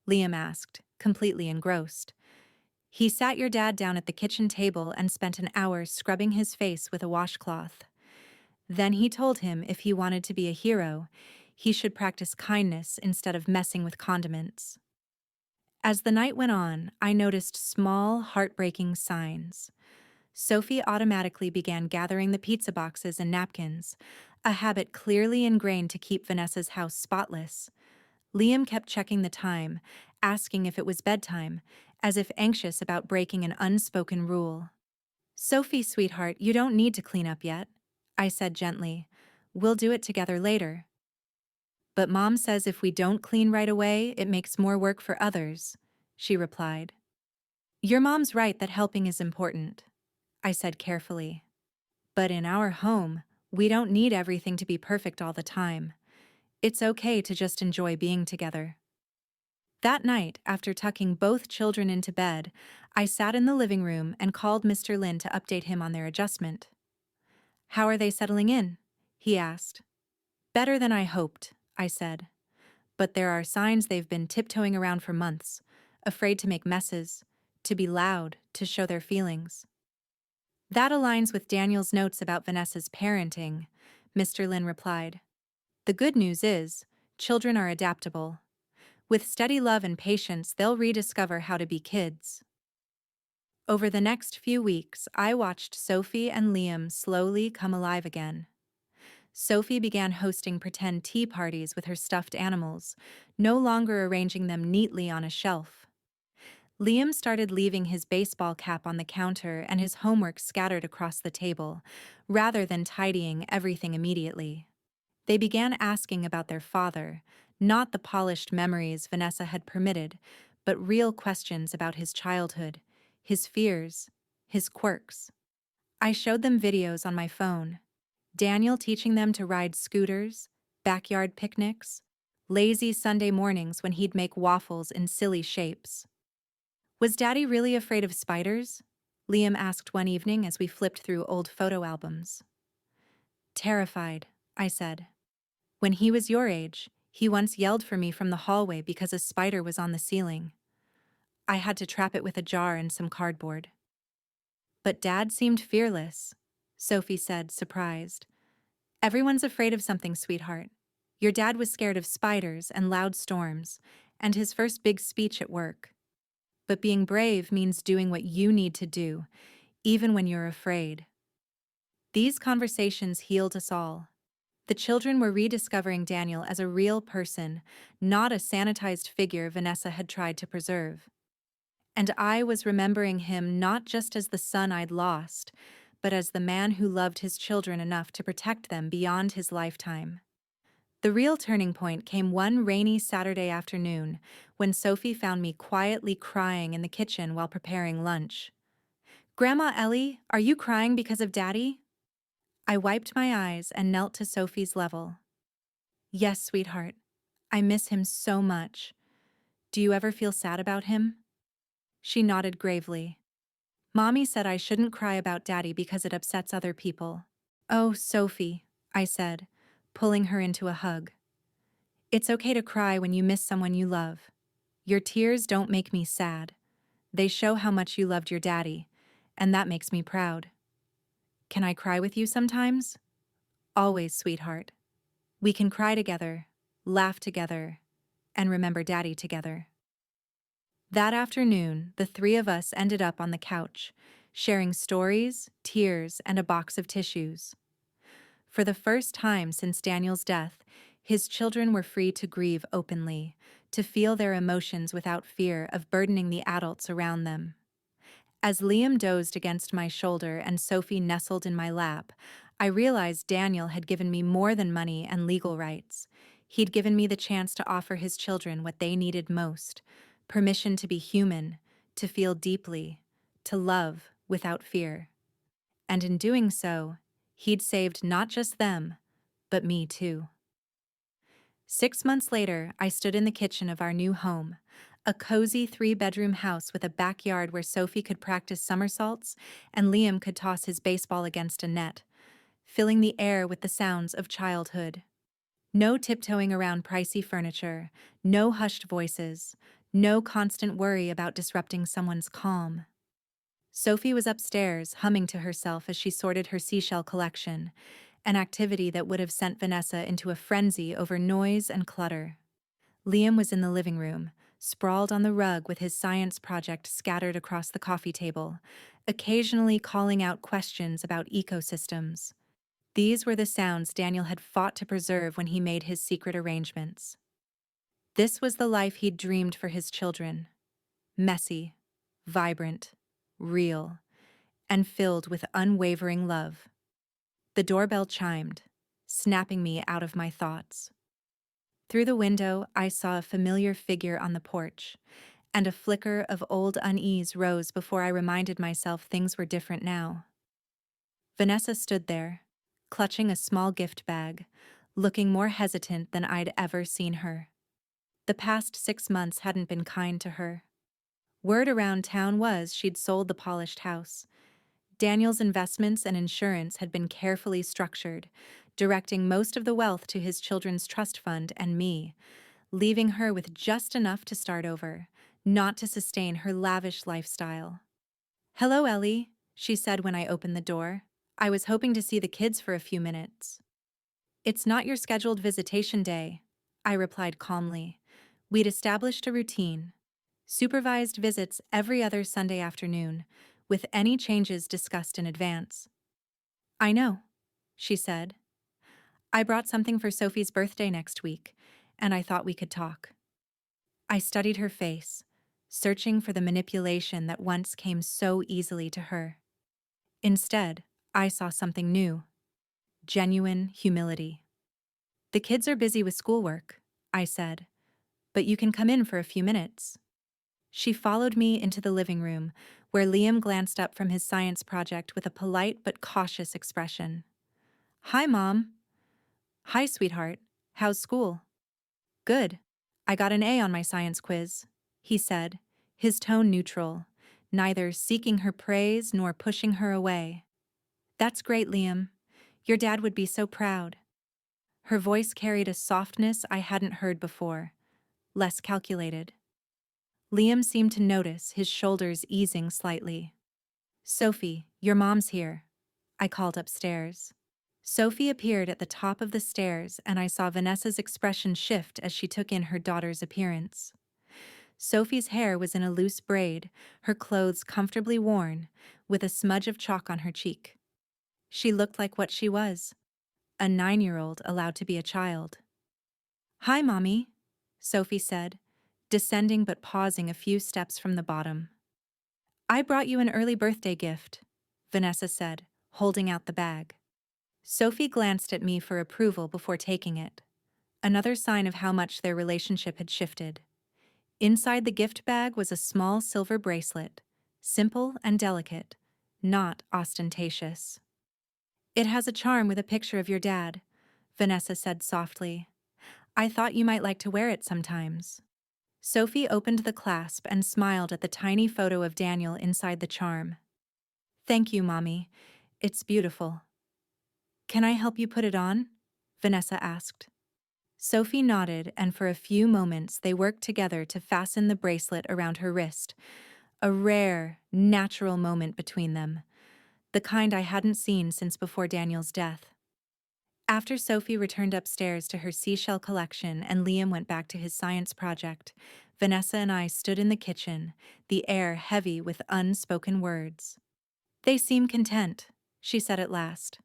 Liam asked, completely engrossed. He sat your dad down at the kitchen table and spent an hour scrubbing his face with a washcloth. Then he told him if he wanted to be a hero, he should practice kindness instead of messing with condiments. As the night went on, I noticed small, heartbreaking signs. Sophie automatically began gathering the pizza boxes and napkins, a habit clearly ingrained to keep Vanessa's house spotless. Liam kept checking the time, asking if it was bedtime, as if anxious about breaking an unspoken rule. "Sophie, sweetheart, you don't need to clean up yet," I said gently. "We'll do it together later." "But Mom says if we don't clean right away, it makes more work for others," she replied. "Your mom's right that helping is important," I said carefully. "But in our home, we don't need everything to be perfect all the time. It's okay to just enjoy being together." That night, after tucking both children into bed, I sat in the living room and called Mr. Lin to update him on their adjustment. "How are they settling in?" he asked. "Better than I hoped," I said. "But there are signs they've been tiptoeing around for months, afraid to make messes, to be loud, to show their feelings." "That aligns with Daniel's notes about Vanessa's parenting," Mr. Lin replied. "The good news is, children are adaptable. With steady love and patience, they'll rediscover how to be kids." Over the next few weeks, I watched Sophie and Liam slowly come alive again. Sophie began hosting pretend tea parties with her stuffed animals, no longer arranging them neatly on a shelf. Liam started leaving his baseball cap on the counter and his homework scattered across the table, rather than tidying everything immediately. They began asking about their father, not the polished memories Vanessa had permitted, but real questions about his childhood, his fears, his quirks. I showed them videos on my phone. Daniel teaching them to ride scooters, backyard picnics, lazy Sunday mornings when he'd make waffles in silly shapes. "Was Daddy really afraid of spiders?" Liam asked one evening as we flipped through old photo albums. "Terrified," I said. "When he was your age, he once yelled for me from the hallway because a spider was on the ceiling. I had to trap it with a jar and some cardboard." "But Dad seemed fearless," Sophie said, surprised. "Everyone's afraid of something, sweetheart. Your dad was scared of spiders and loud storms, and his first big speech at work. But being brave means doing what you need to do, even when you're afraid." These conversations healed us all. The children were rediscovering Daniel as a real person, not a sanitized figure Vanessa had tried to preserve. And I was remembering him not just as the son I'd lost, but as the man who loved his children enough to protect them beyond his lifetime. The real turning point came one rainy Saturday afternoon when Sophie found me quietly crying in the kitchen while preparing lunch. "Grandma Ellie, are you crying because of Daddy?" I wiped my eyes and knelt to Sophie's level. "Yes, sweetheart. I miss him so much. Do you ever feel sad about him?" She nodded gravely. "Mommy said I shouldn't cry about Daddy because it upsets other people." "Oh, Sophie," I said, pulling her into a hug. "It's okay to cry when you miss someone you love. Your tears don't make me sad. They show how much you loved your daddy, and that makes me proud. Can I cry with you sometimes?" "Always, sweetheart. We can cry together, laugh together, and remember Daddy together." That afternoon, the three of us ended up on the couch, sharing stories, tears, and a box of tissues. For the first time since Daniel's death, his children were free to grieve openly, to feel their emotions without fear of burdening the adults around them. As Liam dozed against my shoulder and Sophie nestled in my lap, I realized Daniel had given me more than money and legal rights. He'd given me the chance to offer his children what they needed most: permission to be human, to feel deeply, to love without fear. And in doing so, he'd saved not just them, but me too. 6 months later, I stood in the kitchen of our new home, a cozy 3-bedroom house with a backyard where Sophie could practice somersaults and Liam could toss his baseball against a net, filling the air with the sounds of childhood. No tiptoeing around pricey furniture, no hushed voices, no constant worry about disrupting someone's calm. Sophie was upstairs, humming to herself as she sorted her seashell collection, an activity that would have sent Vanessa into a frenzy over noise and clutter. Liam was in the living room, sprawled on the rug with his science project scattered across the coffee table, occasionally calling out questions about ecosystems. These were the sounds Daniel had fought to preserve when he made his secret arrangements. This was the life he'd dreamed for his children. Messy, vibrant, real, and filled with unwavering love. The doorbell chimed, snapping me out of my thoughts. Through the window, I saw a familiar figure on the porch, and a flicker of old unease rose before I reminded myself things were different now. Vanessa stood there, clutching a small gift bag, looking more hesitant than I'd ever seen her. The past 6 months hadn't been kind to her. Word around town was she'd sold the polished house. Daniel's investments and insurance had been carefully structured, directing most of the wealth to his children's trust fund and me, leaving her with just enough to start over, not to sustain her lavish lifestyle. "Hello, Ellie," she said when I opened the door. "I was hoping to see the kids for a few minutes." "It's not your scheduled visitation day," I replied calmly. We'd established a routine. Supervised visits every other Sunday afternoon, with any changes discussed in advance. "I know," she said. "I brought something for Sophie's birthday next week, and I thought we could talk." I studied her face, searching for the manipulation that once came so easily to her. Instead, I saw something new. Genuine humility. "The kids are busy with schoolwork," I said, "but you can come in for a few minutes." She followed me into the living room, where Liam glanced up from his science project with a polite but cautious expression. "Hi, Mom." "Hi, sweetheart. How's school?" "Good. I got an A on my science quiz," he said, his tone neutral, neither seeking her praise nor pushing her away. "That's great, Liam. Your dad would be so proud." Her voice carried a softness I hadn't heard before, less calculated. Liam seemed to notice, his shoulders easing slightly. "Sophie, your mom's here," I called upstairs. Sophie appeared at the top of the stairs, and I saw Vanessa's expression shift as she took in her daughter's appearance. Sophie's hair was in a loose braid, her clothes comfortably worn, with a smudge of chalk on her cheek. She looked like what she was, a 9-year-old allowed to be a child. "Hi, Mommy," Sophie said, descending but pausing a few steps from the bottom. "I brought you an early birthday gift," Vanessa said, holding out the bag. Sophie glanced at me for approval before taking it, another sign of how much their relationship had shifted. Inside the gift bag was a small silver bracelet, simple and delicate, not ostentatious. "It has a charm with a picture of your dad," Vanessa said softly. "I thought you might like to wear it sometimes." Sophie opened the clasp and smiled at the tiny photo of Daniel inside the charm. "Thank you, Mommy. It's beautiful." "Can I help you put it on?" Vanessa asked. Sophie nodded, and for a few moments they worked together to fasten the bracelet around her wrist, a rare, natural moment between them, the kind I hadn't seen since before Daniel's death. After Sophie returned upstairs to her seashell collection and Liam went back to his science project, Vanessa and I stood in the kitchen, the air heavy with unspoken words. "They seem content," she said at last.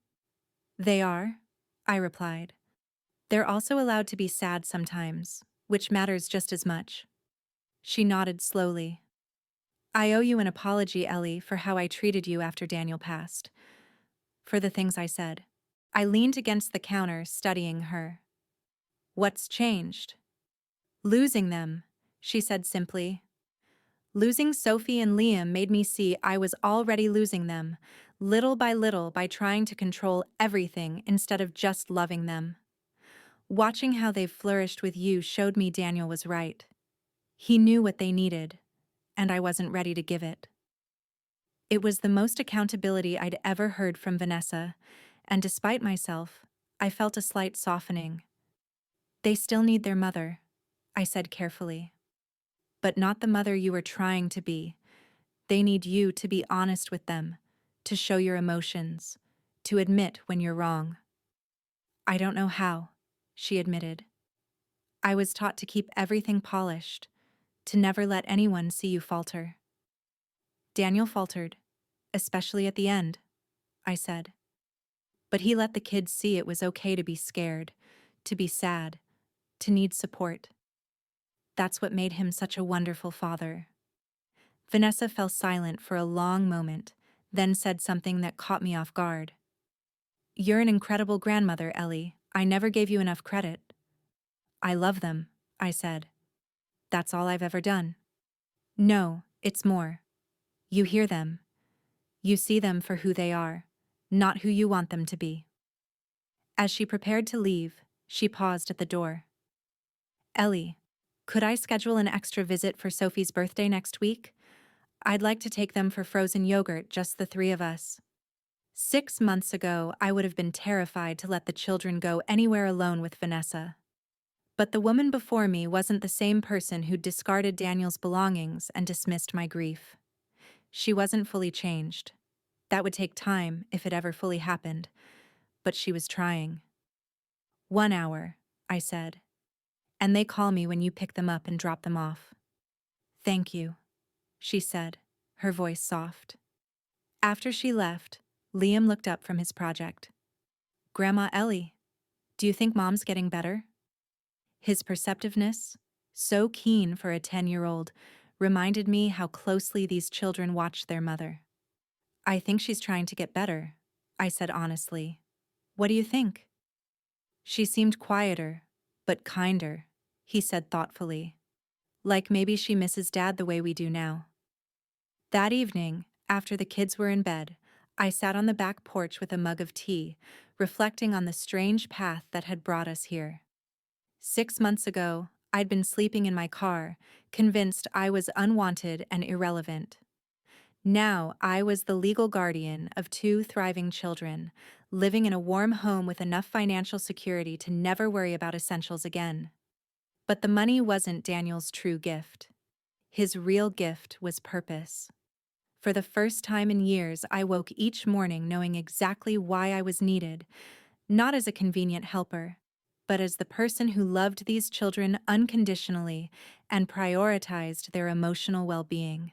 "They are," I replied. "They're also allowed to be sad sometimes, which matters just as much." She nodded slowly. "I owe you an apology, Ellie, for how I treated you after Daniel passed. For the things I said." I leaned against the counter, studying her. "What's changed?" "Losing them," she said simply. "Losing Sophie and Liam made me see I was already losing them, little by trying to control everything instead of just loving them. Watching how they've flourished with you showed me Daniel was right. He knew what they needed, and I wasn't ready to give it." It was the most accountability I'd ever heard from Vanessa, and despite myself, I felt a slight softening. They still need their mother, I said carefully. But not the mother you were trying to be. They need you to be honest with them, to show your emotions, to admit when you're wrong. I don't know how, she admitted. I was taught to keep everything polished, to never let anyone see you falter. Daniel faltered, especially at the end, I said. But he let the kids see it was okay to be scared, to be sad, to need support. That's what made him such a wonderful father. Vanessa fell silent for a long moment, then said something that caught me off guard. You're an incredible grandmother, Ellie. I never gave you enough credit. I love them, I said. That's all I've ever done. No, it's more. You hear them. You see them for who they are, not who you want them to be. As she prepared to leave, she paused at the door. Ellie, could I schedule an extra visit for Sophie's birthday next week? I'd like to take them for frozen yogurt, just the three of us. 6 months ago, I would have been terrified to let the children go anywhere alone with Vanessa. But the woman before me wasn't the same person who'd discarded Daniel's belongings and dismissed my grief. She wasn't fully changed. That would take time if it ever fully happened, but she was trying. 1 hour, I said. And they call me when you pick them up and drop them off. Thank you, she said, her voice soft. After she left, Liam looked up from his project. Grandma Ellie, do you think Mom's getting better? His perceptiveness, so keen for a 10-year-old, reminded me how closely these children watched their mother. I think she's trying to get better, I said honestly. What do you think? She seemed quieter, but kinder, he said thoughtfully. Like maybe she misses Dad the way we do now. That evening, after the kids were in bed, I sat on the back porch with a mug of tea, reflecting on the strange path that had brought us here. 6 months ago, I'd been sleeping in my car, convinced I was unwanted and irrelevant. Now I was the legal guardian of 2 thriving children, living in a warm home with enough financial security to never worry about essentials again. But the money wasn't Daniel's true gift. His real gift was purpose. For the first time in years, I woke each morning knowing exactly why I was needed, not as a convenient helper, but as the person who loved these children unconditionally and prioritized their emotional well-being.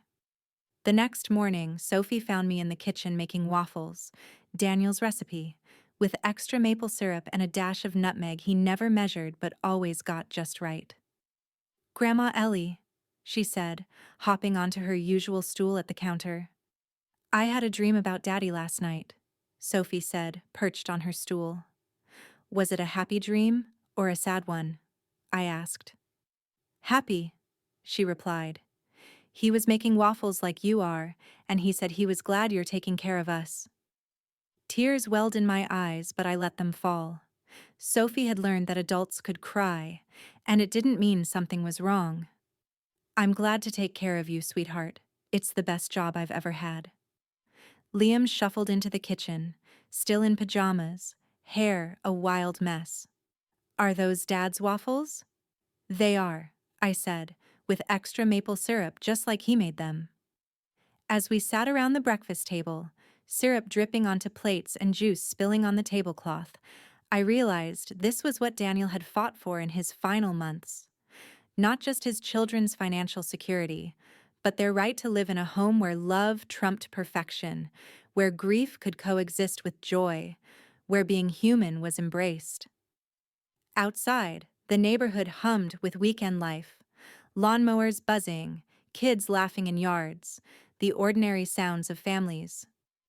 The next morning, Sophie found me in the kitchen making waffles, Daniel's recipe, with extra maple syrup and a dash of nutmeg he never measured but always got just right. Grandma Ellie, she said, hopping onto her usual stool at the counter. I had a dream about Daddy last night, Sophie said, perched on her stool. Was it a happy dream or a sad one? I asked. Happy, she replied. He was making waffles like you are, and he said he was glad you're taking care of us. Tears welled in my eyes, but I let them fall. Sophie had learned that adults could cry, and it didn't mean something was wrong. I'm glad to take care of you, sweetheart. It's the best job I've ever had. Liam shuffled into the kitchen, still in pajamas, hair a wild mess. Are those Dad's waffles? They are, I said, with extra maple syrup just like he made them. As we sat around the breakfast table, syrup dripping onto plates and juice spilling on the tablecloth, I realized this was what Daniel had fought for in his final months. Not just his children's financial security, but their right to live in a home where love trumped perfection, where grief could coexist with joy, where being human was embraced. Outside, the neighborhood hummed with weekend life, lawnmowers buzzing, kids laughing in yards, the ordinary sounds of families.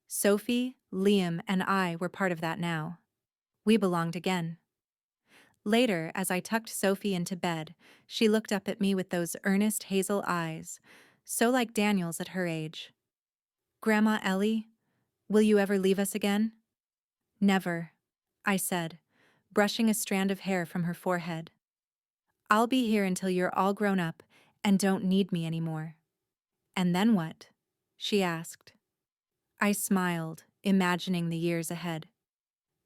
Sophie, Liam, and I were part of that now. We belonged again. Later, as I tucked Sophie into bed, she looked up at me with those earnest hazel eyes, so like Daniel's at her age. Grandma Ellie, will you ever leave us again? Never, I said, brushing a strand of hair from her forehead. I'll be here until you're all grown up and don't need me anymore. And then what? She asked. I smiled, imagining the years ahead.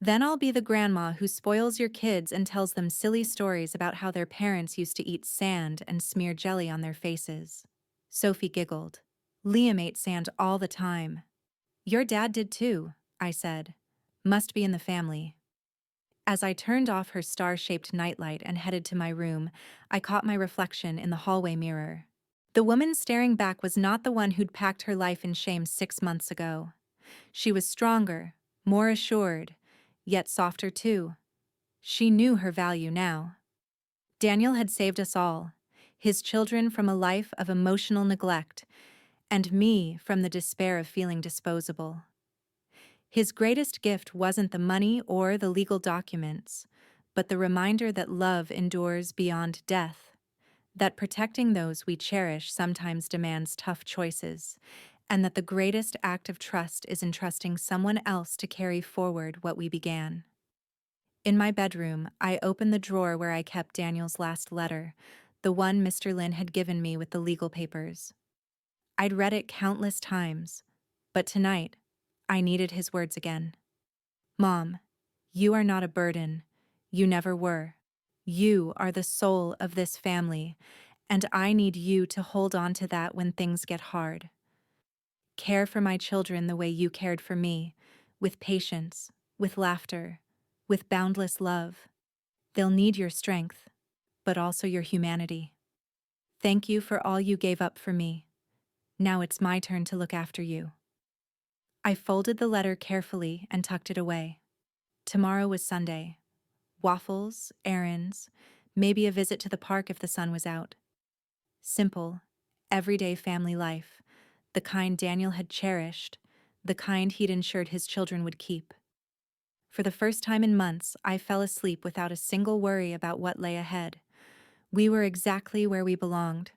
Then I'll be the grandma who spoils your kids and tells them silly stories about how their parents used to eat sand and smear jelly on their faces. Sophie giggled. Liam ate sand all the time. Your dad did too, I said. Must be in the family. As I turned off her star-shaped nightlight and headed to my room, I caught my reflection in the hallway mirror. The woman staring back was not the one who'd packed her life in shame 6 months ago. She was stronger, more assured, yet softer too. She knew her value now. Daniel had saved us all, his children from a life of emotional neglect, and me from the despair of feeling disposable. His greatest gift wasn't the money or the legal documents, but the reminder that love endures beyond death, that protecting those we cherish sometimes demands tough choices, and that the greatest act of trust is entrusting someone else to carry forward what we began. In my bedroom, I opened the drawer where I kept Daniel's last letter, the one Mr. Lin had given me with the legal papers. I'd read it countless times, but tonight, I needed his words again. Mom, you are not a burden. You never were. You are the soul of this family, and I need you to hold on to that when things get hard. Care for my children the way you cared for me, with patience, with laughter, with boundless love. They'll need your strength, but also your humanity. Thank you for all you gave up for me. Now it's my turn to look after you. I folded the letter carefully and tucked it away. Tomorrow was Sunday. Waffles, errands, maybe a visit to the park if the sun was out. Simple, everyday family life, the kind Daniel had cherished, the kind he'd ensured his children would keep. For the first time in months, I fell asleep without a single worry about what lay ahead. We were exactly where we belonged,